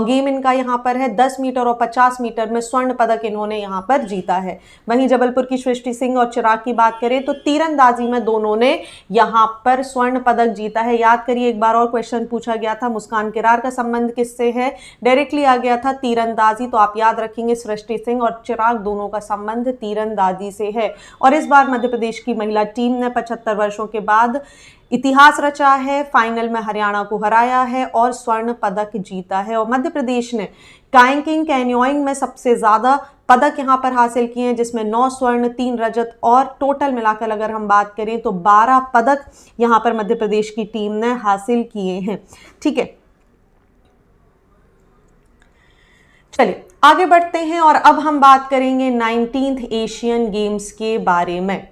गेम इनका यहां पर है। 10 मीटर और 50 मीटर में स्वर्ण पदक इन्होंने यहां पर जीता है। वहीं जबलपुर की सृष्टि सिंह और चिराग की बात करें तो तीरंदाजी में दोनों ने यहां पर स्वर्ण पदक जीता है। याद करिए, एक बार और क्वेश्चन पूछा गया था, मुस्कान किरार का संबंध किससे है, डायरेक्टली आ गया था तीरंदाजी, तो आप याद रखेंगे सृष्टि सिंह और चिराग दोनों का संबंध तीरंदाजी से है। और इस बार मध्य प्रदेश की महिला टीम ने 75 वर्षों के बाद इतिहास रचा है, फाइनल में हरियाणा को हराया है और स्वर्ण पदक जीता है। और मध्य प्रदेश ने काइंगिंग कैनोइंग में सबसे ज्यादा पदक यहां पर हासिल किए हैं, जिसमें 9 स्वर्ण 3 रजत और टोटल मिलाकर अगर हम बात करें तो 12 पदक यहां पर मध्य प्रदेश की टीम ने हासिल किए हैं। ठीक है, चलिए आगे बढ़ते हैं और अब हम बात करेंगे 19th एशियन गेम्स के बारे में।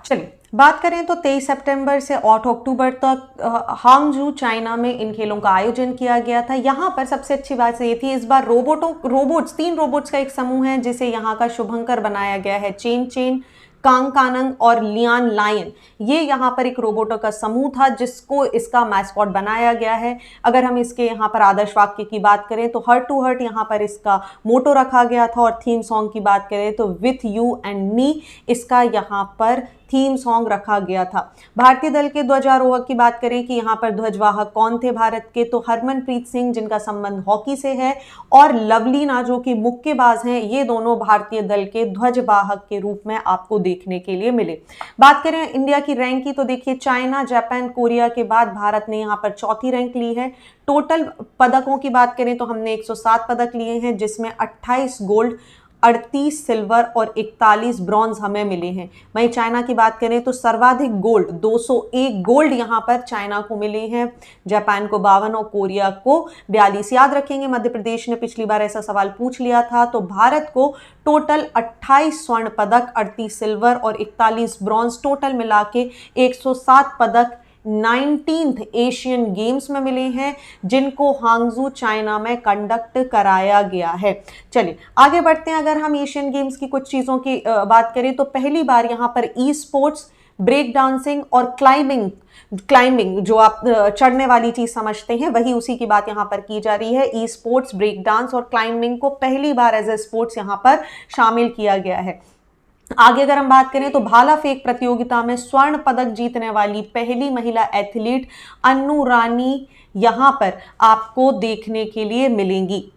चलिए बात करें तो 23 सितंबर से 8 अक्टूबर तक हांगझू चाइना में इन खेलों का आयोजन किया गया था। यहाँ पर सबसे अच्छी बात ये थी, इस बार तीन रोबोट्स का एक समूह है जिसे यहाँ का शुभंकर बनाया गया है चेन कांगकानंग और लियान लायन, ये यहाँ पर एक रोबोटों का समूह था जिसको इसका मैस्कॉट बनाया गया है। अगर हम इसके यहाँ पर आदर्श वाक्य की बात करें तो हर्ट टू हर्ट यहाँ पर इसका मोटो रखा गया था, और थीम सॉन्ग की बात करें तो विथ यू एंड मी इसका यहाँ पर थीम सॉन्ग रखा गया था। भारतीय दल के ध्वजारोहक की बात करें कि यहाँ पर ध्वजवाहक कौन थे भारत के, तो हरमनप्रीत सिंह जिनका संबंध हॉकी से है, और लवलीना जो कि मुक्केबाज हैं, ये दोनों भारतीय दल के ध्वजवाहक के रूप में आपको देखने के लिए मिले। बात करें इंडिया की रैंक की तो देखिए चाइना, जापान, कोरिया के बाद भारत ने यहाँ पर चौथी रैंक ली है। टोटल पदकों की बात करें तो हमने 107 पदक लिए हैं, जिसमें 28 गोल्ड, 38 सिल्वर और 41 ब्रॉन्ज हमें मिले हैं। वहीं चाइना की बात करें तो सर्वाधिक गोल्ड 201 गोल्ड यहाँ पर चाइना को मिले हैं, जापान को 52 और कोरिया को 42। याद रखेंगे मध्य प्रदेश ने पिछली बार ऐसा सवाल पूछ लिया था, तो भारत को टोटल 28 स्वर्ण पदक, 38 सिल्वर और 41 ब्रॉन्ज, टोटल मिला के 107 पदक 19th एशियन गेम्स में मिले हैं, जिनको हांगजू चाइना में कंडक्ट कराया गया है। चलिए आगे बढ़ते हैं। अगर हम एशियन गेम्स की कुछ चीज़ों की बात करें तो पहली बार यहाँ पर ई स्पोर्ट्स, ब्रेक डांसिंग और क्लाइंबिंग जो आप चढ़ने वाली चीज समझते हैं, वही उसी की बात यहाँ पर की जा रही है। ई स्पोर्ट्स, ब्रेक डांस और क्लाइंबिंग को पहली बार एज ए स्पोर्ट्स यहाँ पर शामिल किया गया है। आगे अगर हम बात करें तो भाला फेंक प्रतियोगिता में स्वर्ण पदक जीतने वाली पहली महिला एथलीट अन्नू रानी यहां पर आपको देखने के लिए मिलेंगी।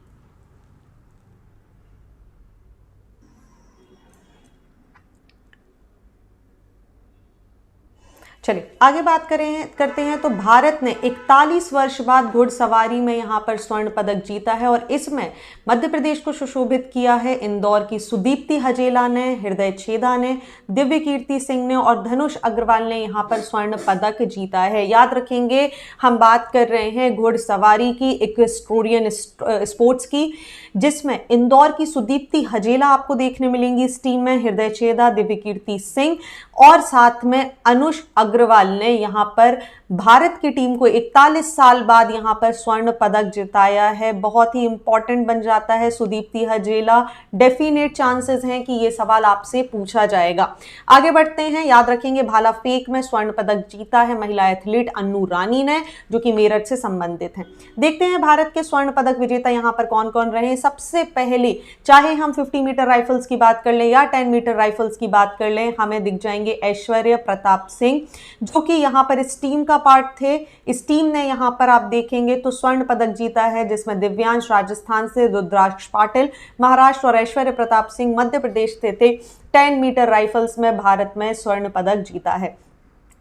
चलिए आगे बात करते हैं तो भारत ने 41 वर्ष बाद घुड़सवारी में यहाँ पर स्वर्ण पदक जीता है, और इसमें मध्य प्रदेश को सुशोभित किया है इंदौर की सुदीप्ति हजेला ने, हृदय छेदा ने, दिव्य कीर्ति सिंह ने और धनुष अग्रवाल ने यहाँ पर स्वर्ण पदक जीता है। याद रखेंगे हम बात कर रहे हैं घुड़सवारी की, इक्वेस्ट्रियन स्पोर्ट्स की, जिसमें इंदौर की सुदीप्ति हजेला आपको देखने मिलेंगी इस टीम में, हृदय छेदा, दिव्य कीर्ति सिंह और साथ में अनुष अग्रवाल ने यहाँ पर भारत की टीम को 41 साल बाद यहाँ पर स्वर्ण पदक जिताया है। बहुत ही इंपॉर्टेंट बन जाता है सुदीप्ति हजेला, डेफिनेट चांसेस हैं कि ये सवाल आपसे पूछा जाएगा। आगे बढ़ते हैं। याद रखेंगे भाला फेंक में स्वर्ण पदक जीता है महिला एथलीट अन्नू रानी ने, जो कि मेरठ से संबंधित हैं। देखते हैं भारत के स्वर्ण पदक विजेता यहाँ पर कौन कौन रहे। सबसे पहले चाहे हम 50 मीटर राइफल्स की बात कर लें या 10 मीटर राइफल्स की बात कर लें, हमें दिख जाएंगे ऐश्वर्य प्रताप सिंह, जो कि यहाँ पर इस टीम का पार्ट थे। इस टीम ने यहाँ पर आप देखेंगे तो स्वर्ण पदक जीता है, जिसमें दिव्यांश राजस्थान से, रुद्राक्ष पाटिल महाराष्ट्र और ऐश्वर्य प्रताप सिंह मध्य प्रदेश से थे। 10 मीटर राइफल्स में भारत में स्वर्ण पदक जीता है।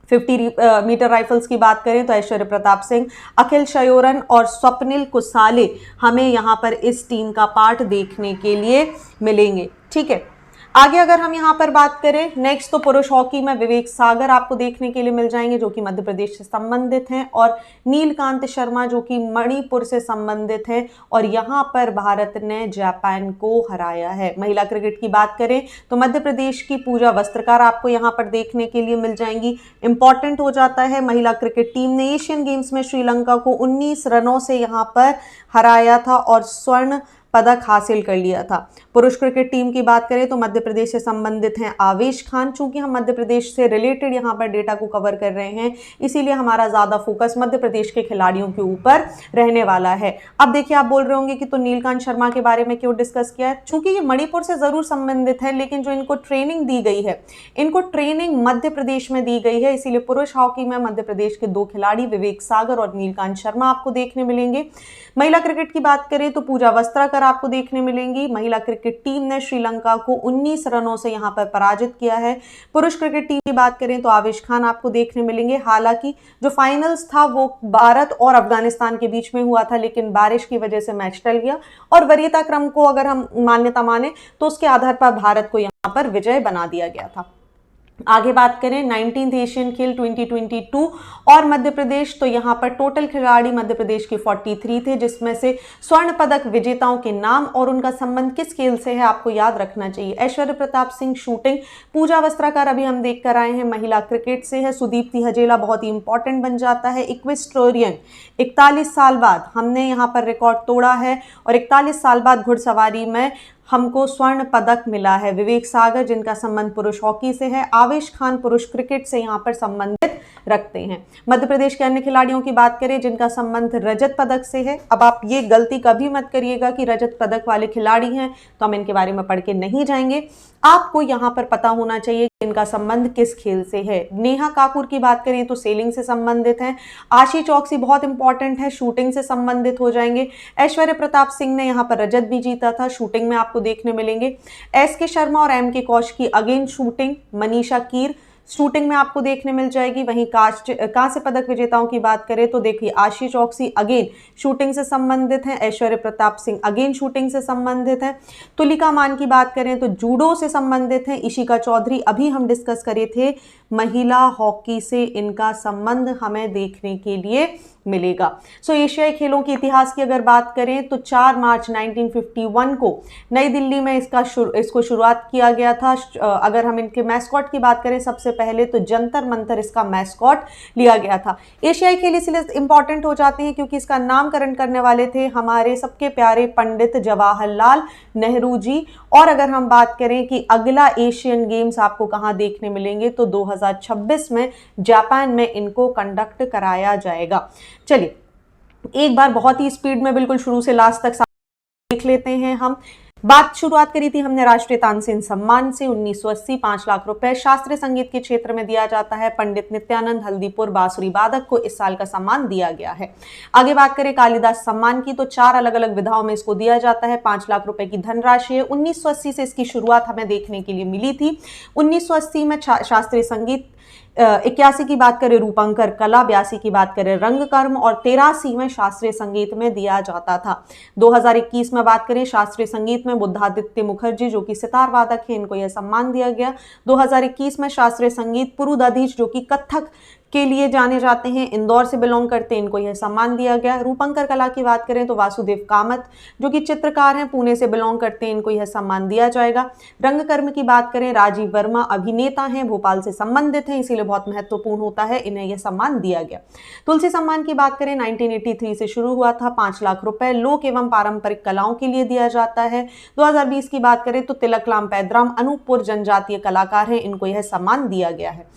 50 मीटर राइफल्स की बात करें तो ऐश्वर्य प्रताप सिंह, अखिल शयोरन और स्वप्निल कुसाले हमें यहाँ पर इस टीम का पार्ट देखने के लिए मिलेंगे। ठीक है, आगे अगर हम यहाँ पर बात करें नेक्स्ट, तो पुरुष हॉकी में विवेक सागर आपको देखने के लिए मिल जाएंगे, जो कि मध्य प्रदेश से संबंधित हैं, और नीलकांत शर्मा जो कि मणिपुर से संबंधित हैं, और यहाँ पर भारत ने जापान को हराया है। महिला क्रिकेट की बात करें तो मध्य प्रदेश की पूजा वस्त्रकार आपको यहाँ पर देखने के लिए मिल जाएंगी। इंपॉर्टेंट हो जाता है, महिला क्रिकेट टीम ने एशियन गेम्स में श्रीलंका को 19 रनों से यहाँ पर हराया था और स्वर्ण पदक हासिल कर लिया था। पुरुष क्रिकेट टीम की बात करें तो मध्य प्रदेश से संबंधित हैं आवेश खान। चूंकि हम मध्य प्रदेश से रिलेटेड यहाँ पर डेटा को कवर कर रहे हैं, इसीलिए हमारा ज़्यादा फोकस मध्य प्रदेश के खिलाड़ियों के ऊपर रहने वाला है। अब देखिए, आप बोल रहे होंगे कि तो नीलकांत शर्मा के बारे में क्यों डिस्कस किया है। चूंकि ये मणिपुर से ज़रूर संबंधित है, लेकिन जो इनको ट्रेनिंग दी गई है, इनको ट्रेनिंग मध्य प्रदेश में दी गई है, इसीलिए पुरुष हॉकी में मध्य प्रदेश के 2 खिलाड़ी विवेक सागर और नीलकांत शर्मा आपको देखने मिलेंगे। महिला क्रिकेट की बात करें तो पूजा वस्त्राकर आपको देखने मिलेंगी। महिला क्रिकेट टीम ने श्रीलंका को 19 रनों से यहां पर पराजित किया है। पुरुष क्रिकेट टीम की बात करें तो आवेश खान आपको देखने मिलेंगे। हालांकि जो फाइनल्स था वो भारत और अफगानिस्तान के बीच में हुआ था, लेकिन बारिश की वजह से मैच टल गया, और वरीयता क्रम को अगर हम मान्यता माने तो उसके आधार पर भारत को यहां पर विजय बना दिया गया था। आगे बात करें 19th एशियन खेल 2022 और मध्य प्रदेश, तो यहाँ पर टोटल खिलाड़ी मध्य प्रदेश के 43 थे, जिसमें से स्वर्ण पदक विजेताओं के नाम और उनका संबंध किस खेल से है आपको याद रखना चाहिए। ऐश्वर्य प्रताप सिंह शूटिंग, पूजा वस्त्राकर अभी हम देख कर आए हैं महिला क्रिकेट से है, सुदीप्ति हजेला बहुत ही इंपॉर्टेंट बन जाता है। इक्वेस्ट्रियन 41 साल बाद हमने यहाँ पर रिकॉर्ड तोड़ा है, और 41 साल बाद घुड़सवारी में हमको स्वर्ण पदक मिला है। विवेक सागर जिनका संबंध पुरुष हॉकी से है, आवेश खान पुरुष क्रिकेट से यहाँ पर संबंधित रखते हैं। मध्य प्रदेश के अन्य खिलाड़ियों की बात करें जिनका संबंध रजत पदक से है। अब आप ये गलती कभी मत करिएगा कि रजत पदक वाले खिलाड़ी हैं तो हम इनके बारे में पढ़ के नहीं जाएंगे। आपको यहाँ पर पता होना चाहिए कि इनका संबंध किस खेल से है। नेहा काकुर की बात करें तो सेलिंग से संबंधित हैं। आशी चौकसी बहुत इंपॉर्टेंट है, शूटिंग से संबंधित हो जाएंगे। ऐश्वर्य प्रताप सिंह ने यहाँ पर रजत भी जीता था, शूटिंग में आपको देखने मिलेंगे। एस के शर्मा और एम के Kaushiki again shooting. Manisha Keer shooting में आपको देखने मिल जाएगी। वहीं कांस्य पदक विजेताओं की बात करें तो देखिए आशी चौकसी अगेन शूटिंग से संबंधित हैं, ऐश्वर्य प्रताप सिंह अगेन शूटिंग से संबंधित हैं। तुलिका मान की बात करें तो जूडो से संबंधित हैं। इशिका चौधरी अभी हम डिस्कस करे थे, महिला हॉकी से इनका संबंध हमें देखने के लिए मिलेगा। सो एशियाई खेलों के इतिहास की अगर बात करें तो 4 मार्च 1951 को नई दिल्ली में इसको शुरुआत किया गया था। अगर हम इनके मैस्कॉट की बात करें सबसे पहले तो जंतर मंतर इसका मैस्कॉट लिया गया था। एशियाई खेल इसलिए इंपॉर्टेंट हो जाते हैं क्योंकि इसका नामकरण करने वाले थे हमारे सबके प्यारे पंडित जवाहरलाल नेहरू जी। और अगर हम बात करें कि अगला एशियन गेम्स आपको कहां देखने मिलेंगे तो 2026 में जापान में इनको कंडक्ट कराया जाएगा। चलिए एक बार बहुत ही स्पीड में बिल्कुल शुरू से लास्ट तक देख लेते हैं। हम शुरुआत करी थी हमने राष्ट्रीय तानसेन सम्मान से। 1980 5 लाख रुपए शास्त्रीय संगीत के क्षेत्र में दिया जाता है। पंडित नित्यानंद हल्दीपुर बांसुरी वादक को इस साल का सम्मान दिया गया है। आगे बात करें कालिदास सम्मान की तो 4 अलग अलग विधाओं में इसको दिया जाता है। 5 लाख रुपए की धनराशि है। 1980 से इसकी शुरुआत हमें देखने के लिए मिली थी। 1980 में शास्त्रीय संगीत, 81 की बात करें रूपंकर कला, 82 की बात करें रंगकर्म और 83 में शास्त्रीय संगीत में दिया जाता था। 2021 में बात करें शास्त्रीय संगीत में बुद्धादित्य मुखर्जी जो कि सितार वादक है, इनको यह सम्मान दिया गया। 2021 में शास्त्रीय संगीत पुरुदधीश जो कि कथक के लिए जाने जाते हैं, इंदौर से बिलोंग करते हैं, इनको यह सम्मान दिया गया। रूपंकर कला की बात करें तो वासुदेव कामत जो कि चित्रकार हैं, पुणे से बिलोंग करते हैं, इनको यह सम्मान दिया जाएगा। रंगकर्म की बात करें राजीव वर्मा अभिनेता हैं, भोपाल से संबंधित हैं, इसीलिए बहुत महत्वपूर्ण होता है, इन्हें यह सम्मान दिया गया। तुलसी सम्मान की बात करें 1983 से शुरू हुआ था। 5 लाख रुपए लोक एवं पारंपरिक कलाओं के लिए दिया जाता है। 2020 की बात करें तो तिलकलाम पैद्राम अनूपपुर जनजातीय कलाकार हैं, इनको यह सम्मान दिया गया है।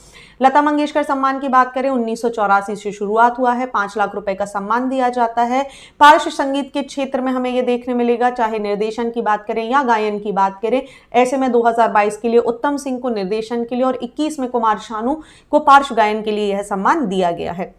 लता मंगेशकर सम्मान की बात करें 1984 से शुरुआत हुआ है। 5 लाख रुपए का सम्मान दिया जाता है। पार्श्व संगीत के क्षेत्र में हमें यह देखने मिलेगा, चाहे निर्देशन की बात करें या गायन की बात करें। ऐसे में 2022 के लिए उत्तम सिंह को निर्देशन के लिए और 21 में कुमार शानू को पार्श्व गायन के लिए यह सम्मान दिया गया है।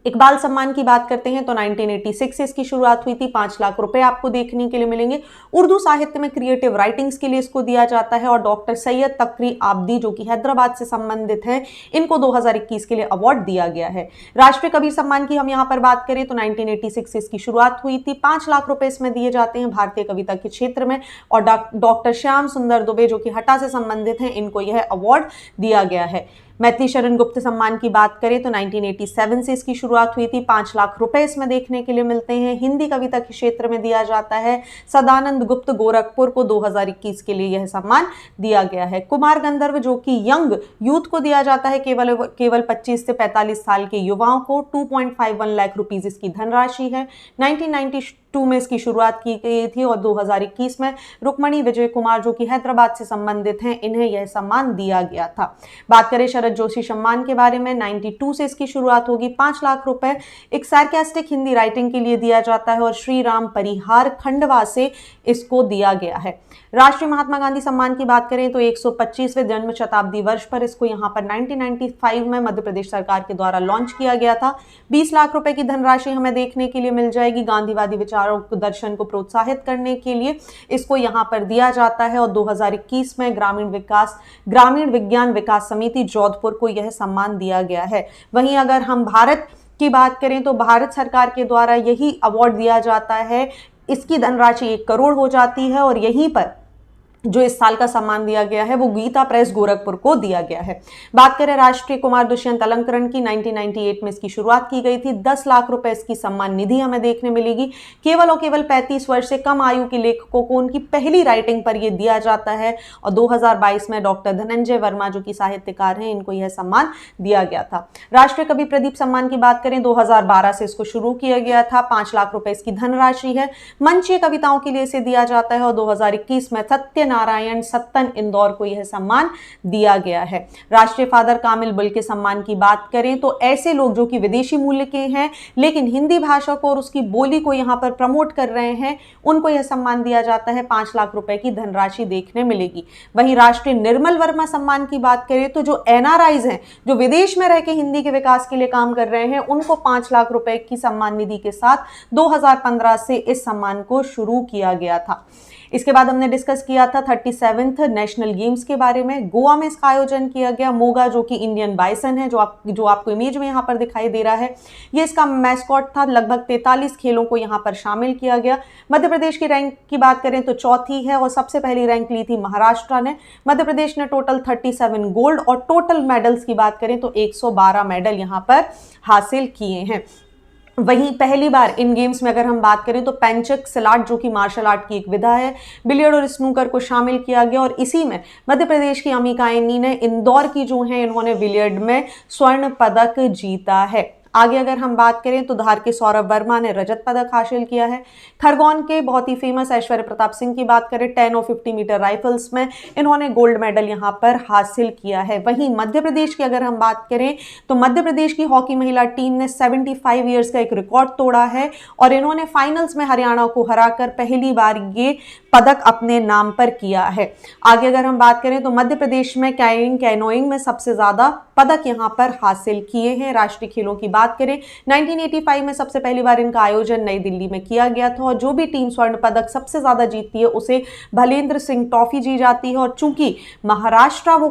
इकबाल सम्मान की बात करते हैं तो 1986 से इसकी शुरुआत हुई थी। 5 लाख रुपए आपको देखने के लिए मिलेंगे। उर्दू साहित्य में क्रिएटिव राइटिंग्स के लिए इसको दिया जाता है। और डॉक्टर सैयद तकरी आब्दी जो कि हैदराबाद से संबंधित हैं, इनको 2021 के लिए अवार्ड दिया गया है। राष्ट्रीय कबीर सम्मान की हम यहाँ पर बात करें तो 1986 से इसकी शुरुआत हुई थी। 5 लाख रुपए इसमें दिए जाते हैं भारतीय कविता के क्षेत्र में। और डॉक्टर श्याम सुंदर दुबे जो कि हटा से संबंधित हैं, इनको यह अवार्ड दिया गया है। मैथिली शरण गुप्त सम्मान की बात करें तो 1987 से इसकी शुरुआत हुई थी। 5 लाख रुपए इसमें देखने के लिए मिलते हैं। हिंदी कविता के क्षेत्र में दिया जाता है। सदानंद गुप्त गोरखपुर को 2021 के लिए यह सम्मान दिया गया है। कुमार गंधर्व जो कि यंग यूथ को दिया जाता है, केवल 25 से 45 साल के युवाओं को। 2.51 लाख रुपीज इसकी धनराशि है। 1992 में इसकी शुरुआत की गई थी और 2021 में रुक्मणी विजय कुमार जो कि हैदराबाद से संबंधित हैं, इन्हें यह सम्मान दिया गया था। बात करें शरद जोशी सम्मान के बारे में 92 से इसकी शुरुआत होगी। 5 लाख रुपए एक सार्कास्टिक हिंदी राइटिंग के लिए दिया जाता है और श्री राम परिहार खंडवा से इसको दिया गया है। राष्ट्रीय महात्मा गांधी सम्मान की बात करें तो 125वें जन्म शताब्दी वर्ष पर इसको यहाँ पर 1995 में मध्य प्रदेश सरकार के द्वारा लॉन्च किया गया था। 20 लाख रुपए की धनराशि हमें देखने के लिए मिल जाएगी। गांधीवादी विचारों दर्शन को प्रोत्साहित करने के लिए इसको यहाँ पर दिया जाता है। और 2021 में ग्रामीण विज्ञान विकास समिति जोधपुर को यह सम्मान दिया गया है। वहीं अगर हम भारत की बात करें तो भारत सरकार के द्वारा यही अवार्ड दिया जाता है। इसकी धनराशि 1 करोड़ हो जाती है और यहीं पर जो इस साल का सम्मान दिया गया है वो गीता प्रेस गोरखपुर को दिया गया है। बात करें राष्ट्रीय कुमार दुष्यंत अलंकरण की, 1998 में इसकी शुरुआत की गई थी। 10 लाख रुपए इसकी सम्मान निधि हमें देखने मिलेगी। केवल और केवल 35 वर्ष से कम आयु के लेखकों को उनकी पहली राइटिंग पर यह दिया जाता है। और 2022 में डॉक्टर धनंजय वर्मा जो कि साहित्यकार हैं, इनको यह सम्मान दिया गया था। राष्ट्रीय कवि प्रदीप सम्मान की बात करें, 2012 से इसको शुरू किया गया था। 5 लाख रुपए इसकी धनराशि है। मंचीय कविताओं के लिए इसे दिया जाता है और 2021 में सत्यनारायण सत्तन इंदौर को यह सम्मान दिया गया है। राष्ट्रीय फादर कामिल बुल के सम्मान की बात करें तो ऐसे लोग जो कि विदेशी मूल्य के हैं लेकिन हिंदी भाषा को और उसकी बोली को यहां पर प्रमोट कर रहे हैं, उनको यह सम्मान दिया जाता है। 5 लाख रुपए की धनराशि देखने मिलेगी। वहीं राष्ट्रीय निर्मल वर्मा सम्मान की बात करें तो जो एनआरआईज हैं, जो विदेश में रह के हिंदी के विकास के लिए काम कर रहे हैं, उनको 5 लाख रुपए की सम्मान निधि के साथ 2015 से इस सम्मान को शुरू किया गया था। इसके बाद हमने डिस्कस किया था 37th नेशनल गेम्स के बारे में। गोवा में इसका आयोजन किया गया। मोगा जो कि इंडियन बाइसन है, जो आपको इमेज में यहाँ पर दिखाई दे रहा है, ये इसका मैस्कॉट था। लगभग 43 खेलों को यहाँ पर शामिल किया गया। मध्य प्रदेश की रैंक की बात करें तो चौथी है और सबसे पहली रैंक ली थी महाराष्ट्र ने। मध्य प्रदेश ने टोटल 37 गोल्ड और टोटल मेडल्स की बात करें तो 112 मेडल यहाँ पर हासिल किए हैं। वहीं पहली बार इन गेम्स में अगर हम बात करें तो पेंचक सिलाट जो कि मार्शल आर्ट की एक विधा है, बिलियर्ड और स्नूकर को शामिल किया गया और इसी में मध्य प्रदेश की अमिका एनी ने इंदौर की जो है इन्होंने बिलियर्ड में स्वर्ण पदक जीता है। आगे अगर हम बात करें तो धार के सौरभ वर्मा ने रजत पदक हासिल किया है। खरगोन के बहुत ही फेमस ऐश्वर्य प्रताप सिंह की बात करें, 10 और 50 मीटर राइफल्स में इन्होंने गोल्ड मेडल यहां पर हासिल किया है। वहीं मध्य प्रदेश की अगर हम बात करें तो मध्य प्रदेश की हॉकी महिला टीम ने 75 ईयर्स का एक रिकॉर्ड तोड़ा है और इन्होंने फाइनल्स में हरियाणा को हराकर पहली बार ये पदक अपने नाम पर किया है। आगे अगर हम बात करें तो मध्य प्रदेश में कैनोइंग में सबसे ज्यादा पदक यहां पर हासिल किए हैं। राष्ट्रीय खेलों की बात करें, 1985 में सबसे पहली बार इनका आयोजन नई दिल्ली में किया गया था और जो भी टीम स्वर्ण पदक सबसे ज्यादा जीतती है उसे भलेंद्र सिंह ट्रॉफी दी जाती है। और चूंकि महाराष्ट्र वो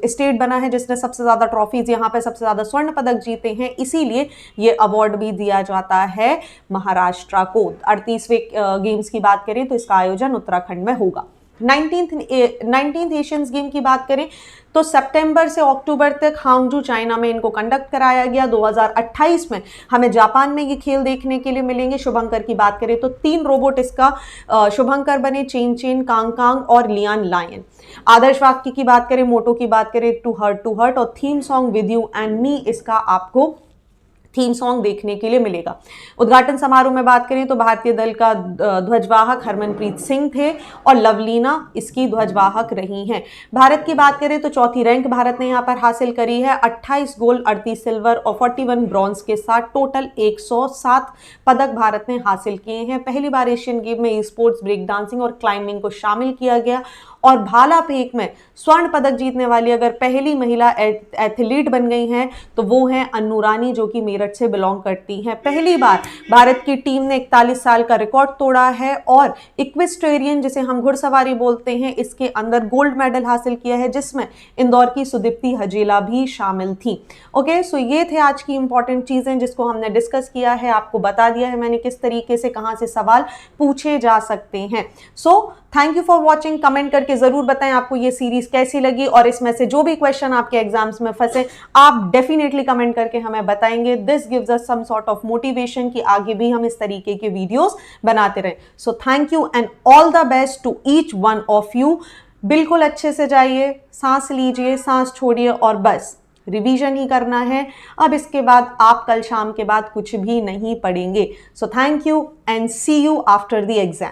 स्टेट बना है जिसने सबसे ज्यादा ट्रॉफीज यहाँ पे सबसे ज्यादा स्वर्ण पदक जीते हैं, इसीलिए ये अवार्ड भी दिया जाता है महाराष्ट्र को। 38वें गेम्स की बात करें तो इसका आयोजन उत्तराखंड में होगा। 19th एशियंस गेम की बात करें तो सितंबर से अक्टूबर तक हांगजू चाइना में इनको कंडक्ट कराया गया। 2028 में हमें जापान में ये खेल देखने के लिए मिलेंगे। शुभंकर की बात करें तो 3 रोबोट इसका शुभंकर बने, चेन चेन, कांग कांग और लियान लायन। आदर्श वाक्य की बात करें, मोटो की बात करें टू हर्ट और theme song with you and me, इसका आपको थीम सॉन्ग देखने के लिए मिलेगा। उद्घाटन समारोह में बात करें तो भारतीय दल का ध्वजवाहक हरमनप्रीत सिंह थे और लवलीना इसकी ध्वजवाहक रही हैं। भारत की बात करें तो चौथी रैंक भारत ने यहां पर हासिल करी है। 28 गोल्ड, 38 सिल्वर और 41 ब्रॉन्ज के साथ टोटल 107 पदक भारत ने हासिल किए हैं। पहली बार एशियन गेम में स्पोर्ट्स, ब्रेक डांसिंग और क्लाइंबिंग को शामिल किया गया और भाला फेंक में स्वर्ण पदक जीतने वाली अगर पहली महिला एथलीट बन गई हैं तो वो हैं अन्नू रानी जो कि मेरठ से बिलोंग करती हैं। पहली बार भारत की टीम ने 41 साल का रिकॉर्ड तोड़ा है और इक्विस्टेरियन जिसे हम घुड़सवारी बोलते हैं, इसके अंदर गोल्ड मेडल हासिल किया है जिसमें इंदौर की सुदीप्ति हजेला भी शामिल थी। ओके, सो ये थे आज की इंपॉर्टेंट चीजें जिसको हमने डिस्कस किया है, आपको बता दिया है मैंने किस तरीके से कहां से सवाल पूछे जा सकते हैं। सो thank you for watching. Comment करके जरूर बताएं आपको ये सीरीज कैसी लगी और इसमें से जो भी क्वेश्चन आपके एग्जाम्स में फंसे आप डेफिनेटली कमेंट करके हमें बताएंगे। This gives us some sort of motivation कि आगे भी हम इस तरीके के वीडियोस बनाते रहें। So thank you and all the best to each one of you. बिल्कुल अच्छे से जाइए, सांस लीजिए, सांस छोड़िए और बस रिवीजन ही करना है। अब इसके बाद आप कल शाम के बाद कुछ भी नहीं पढ़ेंगे। So thank you and see you after the exam.